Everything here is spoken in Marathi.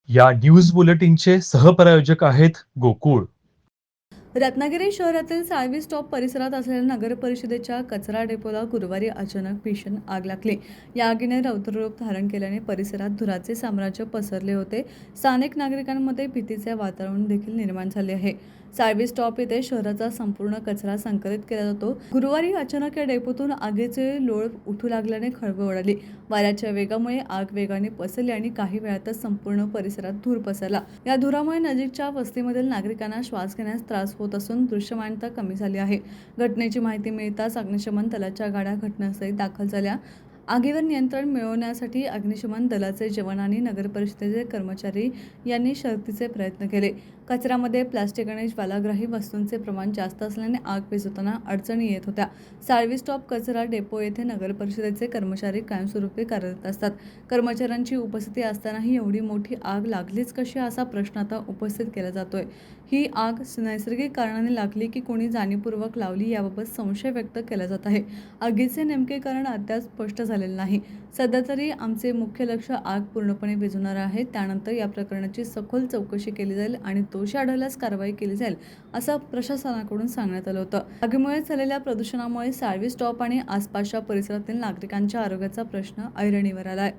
या न्यूज बुलेटिनचे सहप्रायोजक आहेत गोकुळ. रत्नागिरी शहरातील साळवी स्टॉप परिसरात असलेल्या नगर परिषदेच्या कचरा डेपोला गुरुवारी अचानक भीषण आग लागली. या आगीने रौद्ररूप धारण केल्याने परिसरात धुराचे साम्राज्य पसरले होते. स्थानिक नागरिकांमध्ये भीतीचे वातावरण देखील निर्माण झाले आहे. साळवी स्टॉप येथे शहराचा संपूर्ण कचरा संकलित केला जातो. गुरुवारी अचानक या डेपोतून आगीचे लोळ उठू लागल्याने खळबळ उडाली. वाऱ्याच्या वेगामुळे आग वेगाने पसरली आणि काही वेळातच संपूर्ण परिसरात धूर पसरला. या धुरामुळे नजीकच्या वस्तीमधील नागरिकांना श्वास घेण्यास त्रास होत असून दृश्यमानता कमी झाली आहे. घटनेची माहिती मिळताच अग्निशमन दलाच्या गाड्या घटनास्थळी दाखल झाल्या. आगीवर नियंत्रण मिळवण्यासाठी अग्निशमन दलाचे जवान आणि नगरपरिषदेचे कर्मचारी यांनी शर्थीचे प्रयत्न केले. कचऱ्यामध्ये प्लास्टिक आणि ज्वालाग्राही वस्तूंचे प्रमाण जास्त असल्याने आग विझवताना अडचणी येत होत्या. साळवी स्टॉप कचरा डेपो येथे नगरपरिषदेचे कर्मचारी कायमस्वरूपी कार्यरत असतात. कर्मचाऱ्यांची उपस्थिती असतानाही एवढी मोठी आग लागलीच कशी असा प्रश्न आता उपस्थित केला जातोय. ही आग नैसर्गिक कारणाने लागली की कोणी जाणीवपूर्वक लावली याबाबत संशय व्यक्त केला जात आहे. आगीचे नेमके कारण अद्याप स्पष्ट झालेले नाही. सध्या तरी आमचे मुख्य लक्ष आग पूर्णपणे विझवणार आहे. त्यानंतर या प्रकरणाची सखोल चौकशी केली जाईल आणि दोषी आढळल्यास कारवाई केली जाईल असं प्रशासनाकडून सांगण्यात आलं होतं. आगीमुळे झालेल्या प्रदूषणामुळे साळवी स्टॉप आणि आसपासच्या परिसरातील नागरिकांच्या आरोग्याचा प्रश्न ऐरणीवर आलाय.